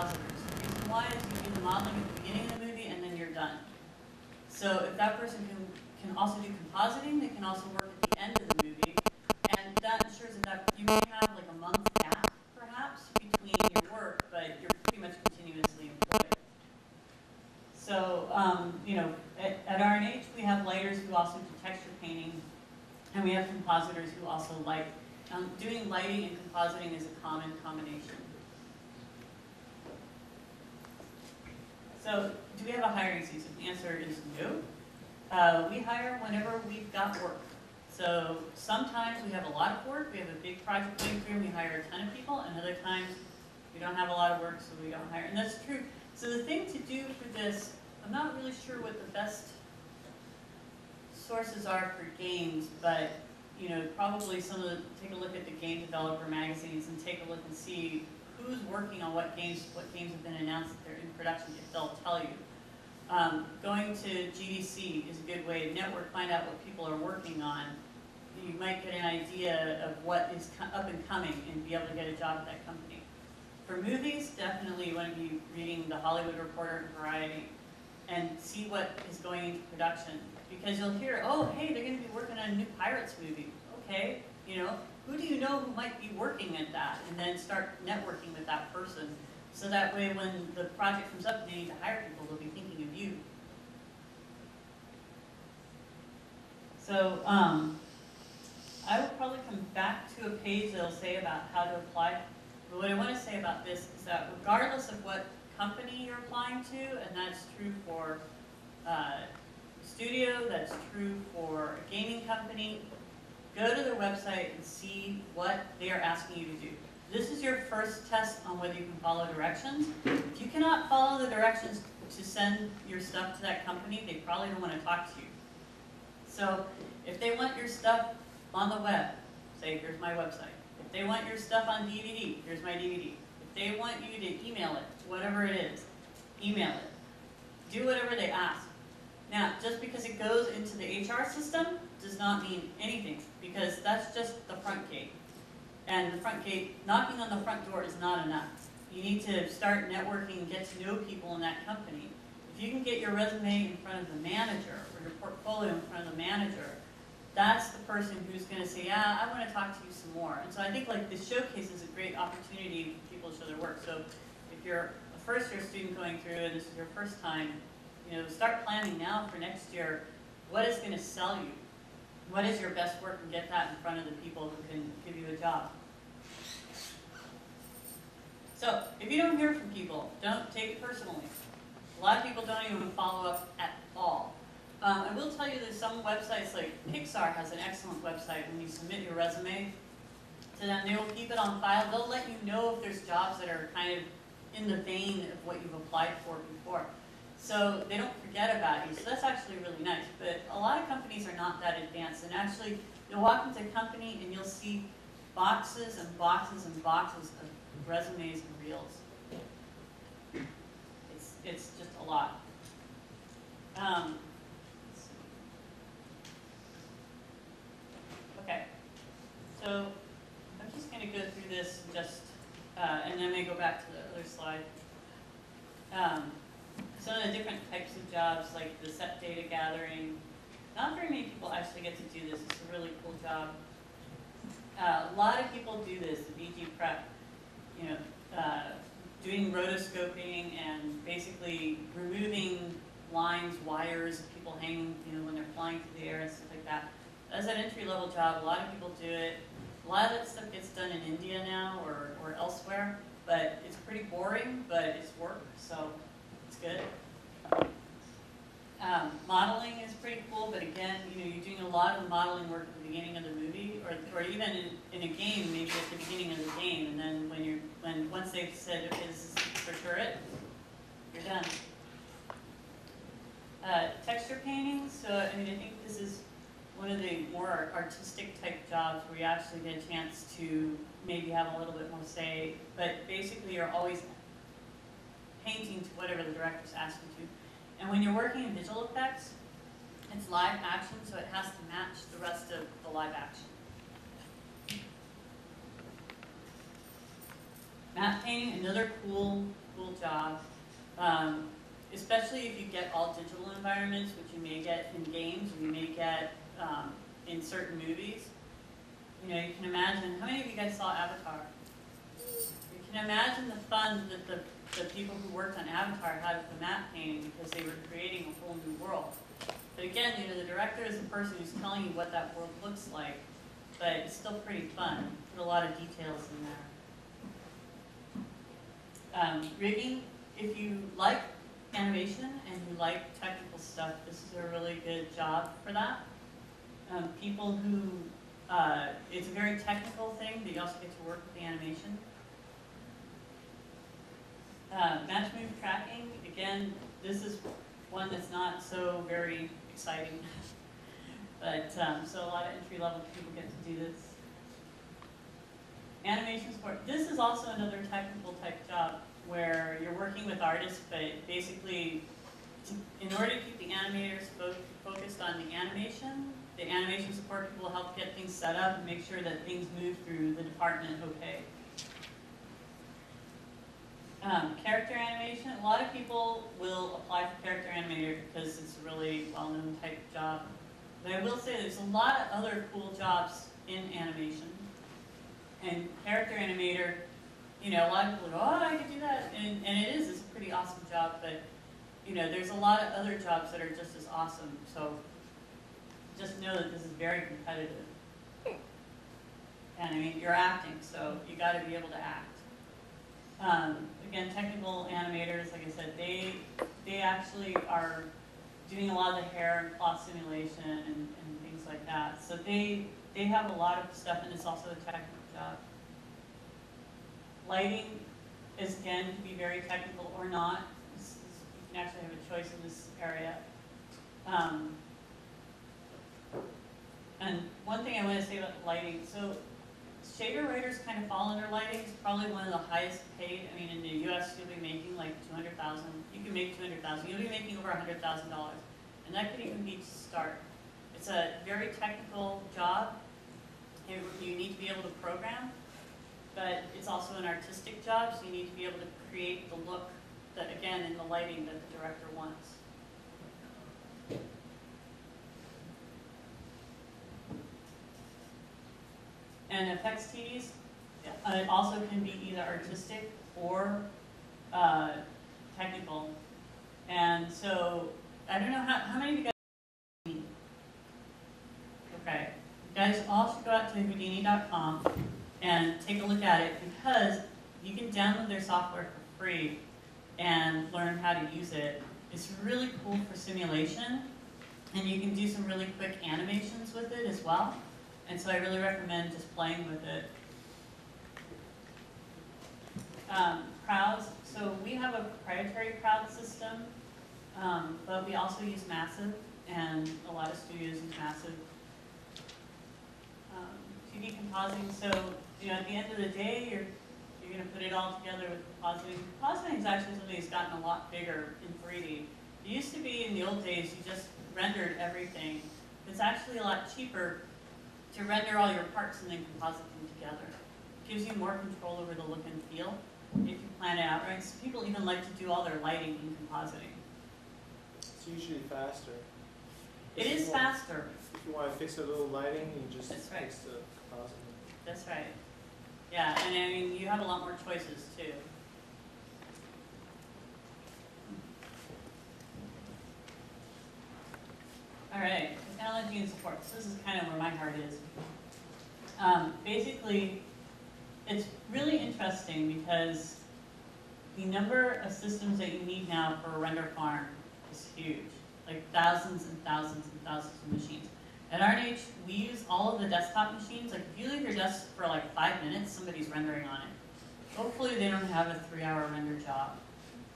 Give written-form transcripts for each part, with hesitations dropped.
compositors. The reason why is you do the modeling at the beginning of the movie and then you're done. So if that person can also do compositing, they can also work at the end of the movie, and that ensures that you can have like a month gap, perhaps, between your work, but you're pretty much continuously employed. So, you know, at R&H we have lighters who also do texture painting, and we have compositors who also light. Doing lighting and compositing is a common combination. So, do we have a hiring season? The answer is no. We hire whenever we've got work. So sometimes we have a lot of work, we have a big project going through and we hire a ton of people, and other times we don't have a lot of work, so we don't hire. And that's true. So the thing to do for this, I'm not really sure what the best sources are for games, but you know, probably take a look at the game developer magazines and take a look and see who's working on what games have been announced that they're in production. If they'll tell you. Going to GDC is a good way to network, find out what people are working on. You might get an idea of what is up and coming and be able to get a job at that company. For movies, definitely you want to be reading the Hollywood Reporter and Variety and see what is going into production. Because you'll hear, oh, hey, they're going to be working on a new Pirates movie. Okay, you know, who do you know who might be working at that? And then start networking with that person. So that way when the project comes up and they need to hire people, they'll be thinking of you. So I will probably come back to a page that will say about how to apply. But what I want to say about this is that regardless of what company you're applying to, and that's true for studio, that's true for a gaming company, go to their website and see what they are asking you to do. This is your first test on whether you can follow directions. If you cannot follow the directions to send your stuff to that company, they probably don't want to talk to you. So if they want your stuff on the web, say, here's my website. If they want your stuff on DVD, here's my DVD. If they want you to email it, whatever it is, email it. Do whatever they ask. Now, just because it goes into the HR system does not mean anything, because that's just the front gate. And the front gate, knocking on the front door is not enough. You need to start networking and get to know people in that company. If you can get your resume in front of the manager, or your portfolio in front of the manager, that's the person who's going to say, yeah, I want to talk to you some more. And so I think like this showcase is a great opportunity for people to show their work. So if you're a first-year student going through and this is your first time, you know, start planning now for next year. What is going to sell you? What is your best work, and get that in front of the people who can give you a job. So if you don't hear from people, don't take it personally. A lot of people don't even follow up at all. I will tell you there's some websites, like Pixar has an excellent website. When you submit your resume to them, they will keep it on file. They'll let you know if there's jobs that are kind of in the vein of what you've applied for before. So they don't forget about you. So that's actually really nice. But a lot of companies are not that advanced. And actually, you'll walk into a company and you'll see boxes and boxes and boxes of resumes and reels. It's just a lot. Okay. So I'm just going to go through this and then I go back to the other slide. Some of the different types of jobs, like the set data gathering. Not very many people actually get to do this. It's a really cool job. A lot of people do this, the VG prep, you know, doing rotoscoping and basically removing lines, wires of people hanging, you know, when they're flying through the air and stuff like that. That's an entry-level job. A lot of people do it. A lot of that stuff gets done in India now or elsewhere, but it's pretty boring, but it's work, so it's good. Modeling is pretty cool, but again, you know, you're doing a lot of the modeling work at the beginning of the movie, or even in a game, maybe at the beginning of the game, and then once they've said, okay, this is for sure it, you're done. Texture painting, so I mean, I think this is one of the more artistic type jobs where you actually get a chance to maybe have a little bit more say, but basically you're always painting to whatever the director's asking you to. And when you're working in visual effects, it's live action, so it has to match the rest of the live action. Matte painting, another cool job, especially if you get all digital environments, which you may get in games, or you may get in certain movies. You know, you can imagine, how many of you guys saw Avatar? You can imagine the fun that the people who worked on Avatar had with the map painting, because they were creating a whole new world. But again, you know, the director is the person who's telling you what that world looks like, but it's still pretty fun. Put a lot of details in there. Rigging, if you like animation and you like technical stuff, this is a really good job for that. People who, it's a very technical thing, but you also get to work with the animation. Match move tracking, again, this is one that's not so very exciting, but so a lot of entry-level people get to do this. Animation support, this is also another technical type job where you're working with artists, but basically, in order to keep the animators focused on the animation support people will help get things set up and make sure that things move through the department okay. Character animation, a lot of people will apply for character animator because it's a really well-known type of job. But I will say there's a lot of other cool jobs in animation. And character animator, you know, a lot of people go, oh, I could do that. And it is, it's a pretty awesome job, but you know, there's a lot of other jobs that are just as awesome. So just know that this is very competitive. And I mean, you're acting, so you got to be able to act. Again, technical animators, like I said, they actually are doing a lot of the hair and cloth simulation and things like that. So they have a lot of stuff, and it's also a technical job. Lighting is, again, can be very technical or not. You can actually have a choice in this area. And one thing I want to say about lighting, so shader writers kind of fall under lighting. It's probably one of the highest paid. I mean, in the U.S., you'll be making like $200,000. You can make $200,000. You'll be making over $100,000, and that could even be to start. It's a very technical job. You need to be able to program, but it's also an artistic job, so you need to be able to create the look that, again, in the lighting that the director wants. And effects teams also can be either artistic or technical. And so, I don't know how many of you guys. Okay, you guys all should go out to Houdini.com and take a look at it, because you can download their software for free and learn how to use it. It's really cool for simulation, and you can do some really quick animations with it as well. And so I really recommend just playing with it. Crowds, so we have a proprietary crowd system, but we also use Massive, and a lot of studios use Massive. 2D compositing, so you know, at the end of the day, you're going to put it all together with compositing. Compositing is actually something that's gotten a lot bigger in 3D. It used to be, in the old days, you just rendered everything. It's actually a lot cheaper to render all your parts and then composite them together. It gives you more control over the look and feel if you plan it out right. So people even like to do all their lighting in compositing. It's usually faster. It is faster. If you want to fix a little lighting, you just That's right. fix the compositing. That's right. Yeah, and I mean, you have a lot more choices too. All right, technology and support. So this is kind of where my heart is. Basically, it's really interesting because the number of systems that you need now for a render farm is huge. Like thousands and thousands and thousands of machines. At RNH, we use all of the desktop machines. Like if you leave your desk for like 5 minutes, somebody's rendering on it. Hopefully they don't have a 3-hour render job.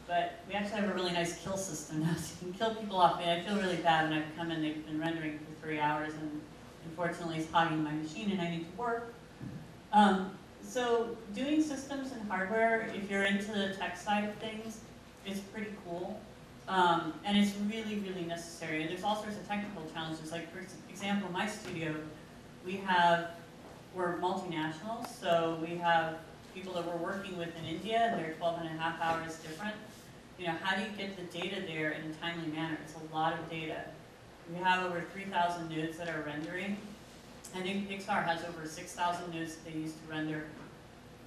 But we actually have a really nice kill system now, so you can kill people off. And I feel really bad when I've come in, they've been rendering for 3 hours, and unfortunately it's hogging my machine and I need to work. So doing systems and hardware, if you're into the tech side of things, is pretty cool. And it's really, really necessary. And there's all sorts of technical challenges. Like for example, my studio, we're multinational, so we have people that we're working with in India, and they're 12.5 hours different. You know, how do you get the data there in a timely manner? It's a lot of data. We have over 3,000 nodes that are rendering. I think Pixar has over 6,000 nodes that they use to render.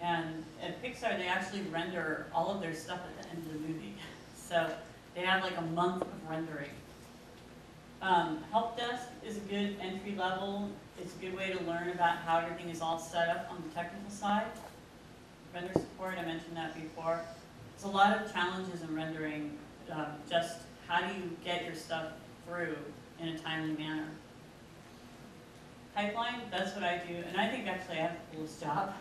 And at Pixar, they actually render all of their stuff at the end of the movie. So they have like a month of rendering. Help desk is a good entry level. It's a good way to learn about how everything is all set up on the technical side. Render support, I mentioned that before. There's a lot of challenges in rendering. Just how do you get your stuff through in a timely manner? Pipeline, that's what I do, and I think actually I have the coolest job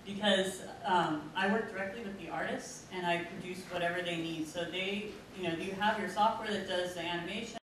because I work directly with the artists and I produce whatever they need. So they, you know, you have your software that does the animation,